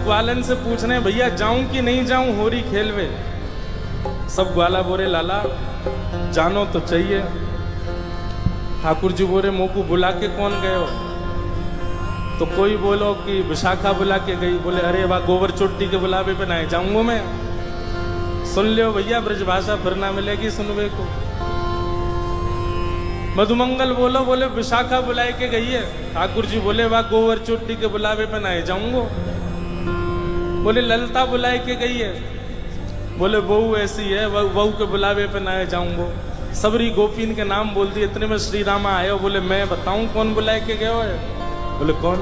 ग्वालन से पूछ रहे हैं भैया जाऊं कि नहीं जाऊं होरी खेलवे। सब ग्वाला बोरे लाला जानो तो चाहिए। ठाकुर जी बोरे मोह को बुला के कौन गए हो? तो कोई बोलो कि विशाखा बुला के गई। बोले अरे वाह गोबर चोटी के बुलावे पे ना जाऊंगा मैं। सुन लियो भैया ब्रजभाषा फिर ना मिलेगी सुनवे को। मधुमंगल बोलो बोले विशाखा बुलाए के गई है। ठाकुर जी बोले वाह गोबर चोटी के बुलावे पे ना जाऊंगा। बोले ललता बुलाए के गई है। बोले बहू ऐसी है बहू के बुलावे पे ना जाऊंगा। सबरी गोपीन के नाम बोल दिए। इतने में श्री रामा आए हो। बोले मैं बताऊं कौन बुलाए के गए हो? बोले कौन?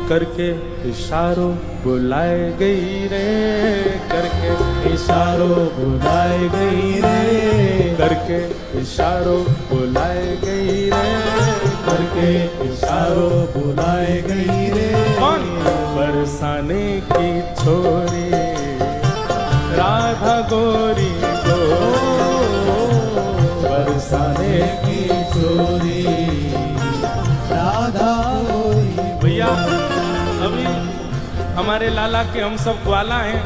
करके इशारों बुलाए गई रे, करके इशारों बुलाए गई रे, करके इशारों बुलाए गई रे, करके इशारों बुलाए गई रे। कौन? बरसाने की छोरी राधा गोरी को, बरसाने की छोरी राधा गोरी। भैया अभी हमारे लाला के हम सब ग्वाला हैं।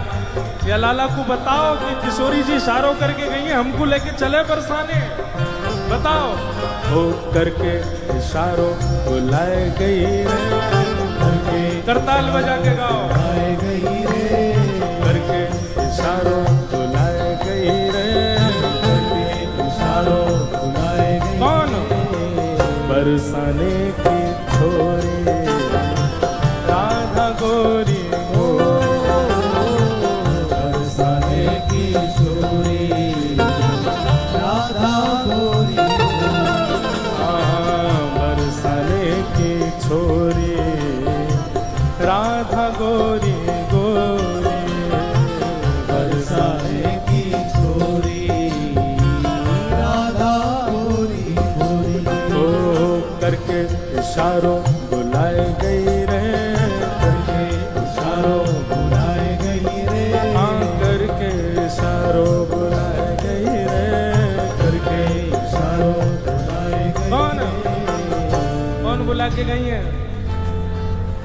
या लाला को बताओ कि किशोरी जी इशारों करके गई हैं हमको लेके चले बरसाने। बताओ। हो करके इशारों बुलाए गई रे, करके करताल बजा के गाओ। बुलाए गई रे, करके इशारों बुलाए गई रे, करके इशारों बुलाए गई। कौन? बरसाने की छोरी राधा गोरी हो, बरसाने की छोरी राधा गोरी। बरसाने की छोरी राधा गोरी गोरी, बरसाने की छोरी राधा गोरी गोरी। ओ करके इशारों बुलाए गई रे, करके इशारों बुलाए गई रे, हाँ करके इशारों बुलाए गई रे, करके इशारों बुलाए गई। कौन? कौन बुला के गई है?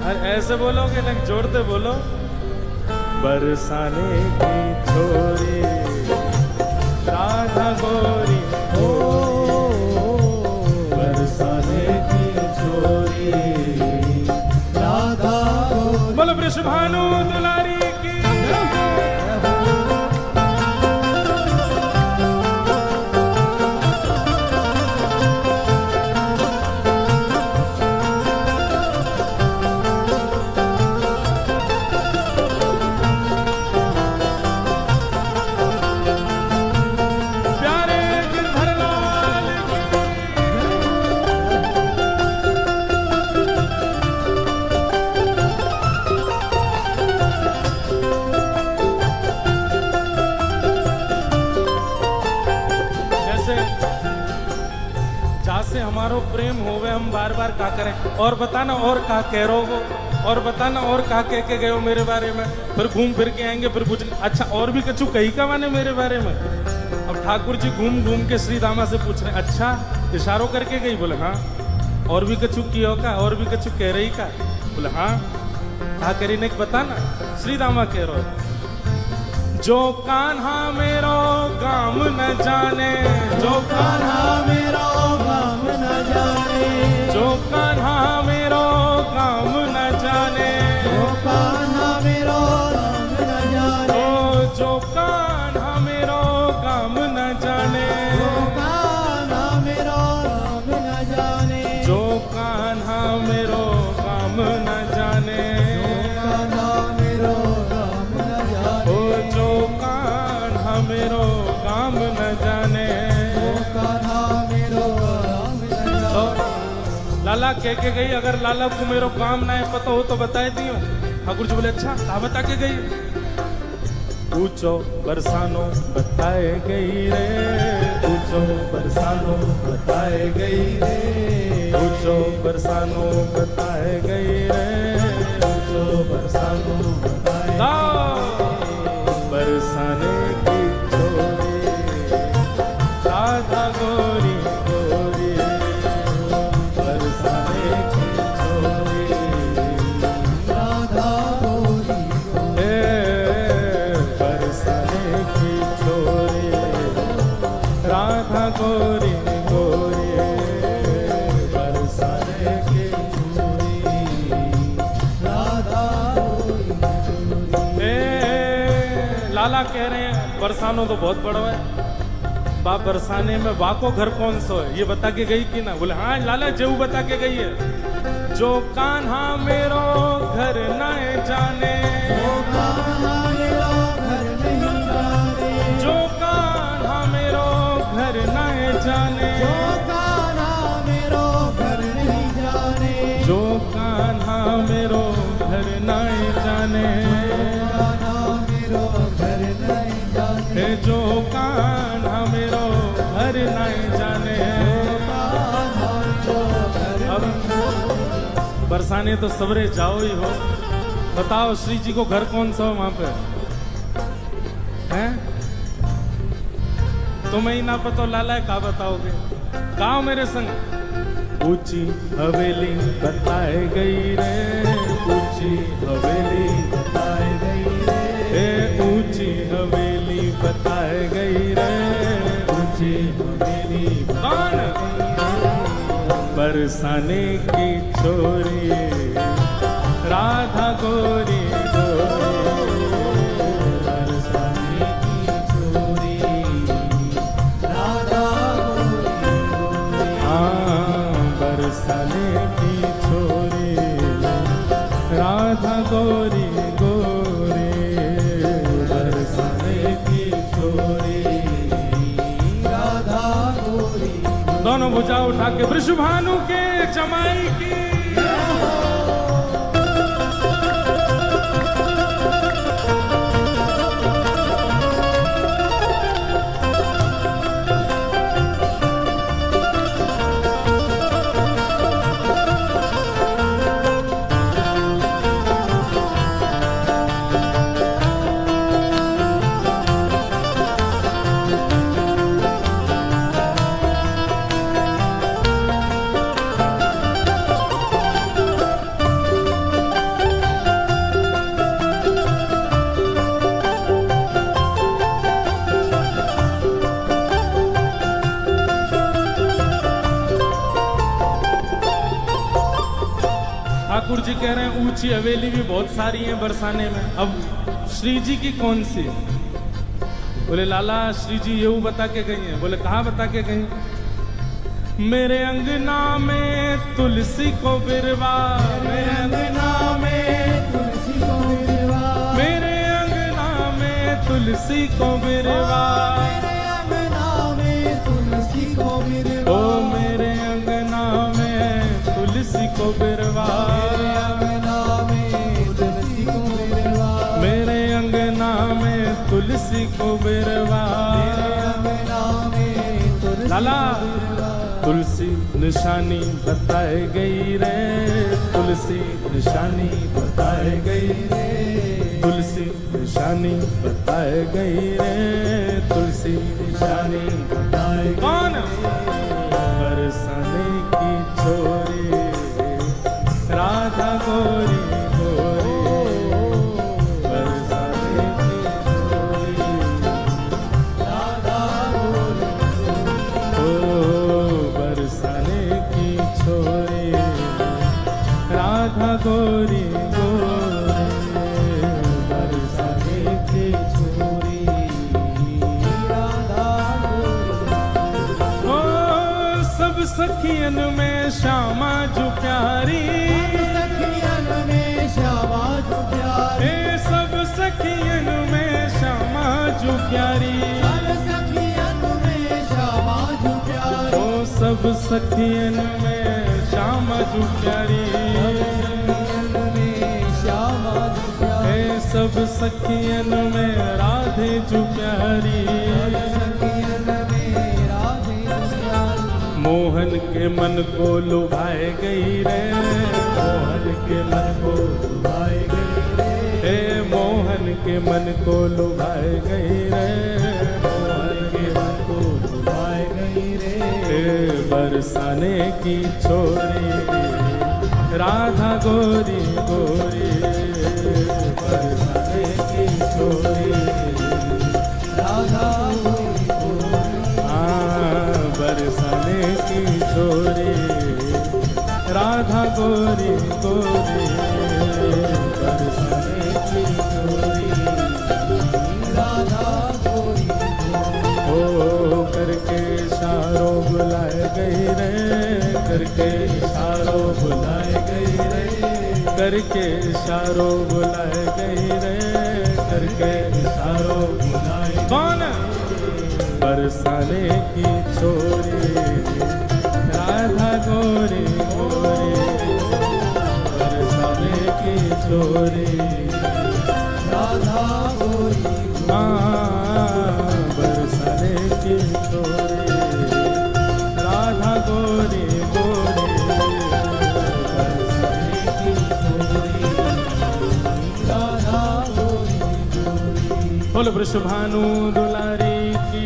अरे ऐसे बोलोगे ना जोड़ते बोलो। बरसाने की छोरी राधा गोरी ओ बरसाने की छोरी राधा गोरी। बोलो वृषभानु दुलारी की। प्यारे गिरधर लाल जैसे जहाँ हमारो प्रेम होवे हम बार बार का करें। और बताना और का कह रहो हो, और बताना और का कह के गए हो मेरे बारे में। फिर घूम फिर के आएंगे फिर कुछ अच्छा और भी कछु कही का माने मेरे बारे में। अब ठाकुर जी घूम घूम के श्री दामा से पूछ रहे अच्छा इशारों करके गई? बोले हाँ। और भी कछु कियो का? और भी कछु कह रही का? बोले हाँ। कहा करी ने बताना। श्री दामा कह रहे जो कान्हा मेरो काम न जाने, जो कान्हा मेरो काम न जाने, जो कान्हा मेरो काम न जाने, जो कान्हा मेरो काम न जाने, ओ जो कान्हा मेरो काम न जाने, जो कान्हा मेरो काम न जाने, जो कान्हा मेरो काम न जाने, कान्हा मेरो काम न जाने, ओ जो कान्हा मेरो काम न जाने। कान्हा मेरो काम न जाने। लाला कह के गई अगर लाला को मेरो काम ना है पता हो तो बताए दियो। ठाकुर जी बोले अच्छा कहा बता के गई? पूछो बरसानो बताए गई रे, पूछो बरसानो बताए गई रे, पूछो बरसानो बताए गई रे, पूछो बरसानो बताए बरसाने की छोरी राधा गोरी गोरी, बरसाने की छोरी राधा गोरी लाला कह रहे हैं बरसानो तो बहुत बड़ा है, बा बरसाने में बा को घर कौन सा है ये बता के गई कि ना? बोले हाँ लाला जेऊ बता के गई है। जो कान्हा मेरो घर न जाने, जो कान्हा मेरो घर नहीं जाने, जो कान्हा मेरो घर न जाने, जो कान्हा मेरो घर नहीं जाने, जो कान्हा मेरो घर न जाने, कान्हा मेरो घर नहीं जाने, हे जो कान्हा मेरो घर न जाने। कान्हा जो घर अब बरसाने तो सवरे जाओ ही हो, बताओ श्री जी को घर कौन सा हो वहां पे हैं? तुम्हें ही ना पता लाला है, का बताओगे? गाओ मेरे संग। ऊंची हवेली बताए गई रे, ऊंची हवेली बताए गई रे, ए ऊंची हवेली बताए गई रे, ऊंची हवेली कौन? बरसाने की छोरी राधा गोरी गोरी, बरसाने की छोरी राधा गोरी गोरी, हाँ बरसाने की छोरी राधा गोरी गोरी, बरसाने की छोरी राधा गोरी। दोनों भुजा उठा के वृषभानु के जमाई की। ठाकुर जी कह रहे हैं ऊंची हवेली भी बहुत सारी है बरसाने में, अब श्री जी की कौन सी? बोले लाला श्री जी ये बता के गई हैं। बोले कहाँ बता के गई? मेरे अंगना में तुलसी को बिरवा, मेरे अंगना में तुलसी को बिरवा, मेरे अंगना में तुलसी को बिरवा, मेरे अंगना में तुलसी को बिरवा, ओ मेरे अंगना में तुलसी को बिरवा, मेरे अंगना में तुलसी को बिरवा, मेरे अंगना में तुलसी को बिरवा। मेरे अंगना में तुलसी लाला को बिरवा। तुलसी निशानी बताए गई रे, तुलसी निशानी बताए गई रे, तुलसी निशानी बताए गई रे, तुलसी निशानी बताए गई कौन? बरसाने की छोरी राधा गोरी गोरी, बरसाने की छोरी राधा गोरी, ओ बरसाने की छोरी राधा गोरी गोरी, बरसाने की छोरी राधा गोरी। ओ सब सखियन में श्यामा जो प्यारी, सखियन में श्यामा जो प्यारी, ए सब सखियन में श्यामा जो प्यारी, सब सखियन में श्यामा जो प्यारी, ओ सब सखियन में श्यामा जो प्यारी, सखियन में श्यामा जो प्यारी, ए सब सखियन में राधे जो प्यारी, सखियन में राधे जो प्यारी, मोहन के मन को लुभाए गई रे, मोहन के मन को लुभाए गई रे, हे मोहन के मन को लुभाए गई रे, मोहन के मन को लुभाए गई रे, हे बरसाने की छोरी राधा गोरी गोरी, बरसाने की छोरी राधा गोरी गोरी, हाँ बरसाने की छोरी राधा गोरी गोरी, बरसाने की छोरी राधा करके इशारों बुलाए गई रे, करके इशारों बुलाए। कौन? बरसाने की छोरी राधा गोरी गोरी, बरसाने की छोरी राधा गोरी बरसाने की छोरी राधा गोरी गोरी, बरसाने की छोरी राधा गोरी गोरी। बोल वृषभानु दुलारी की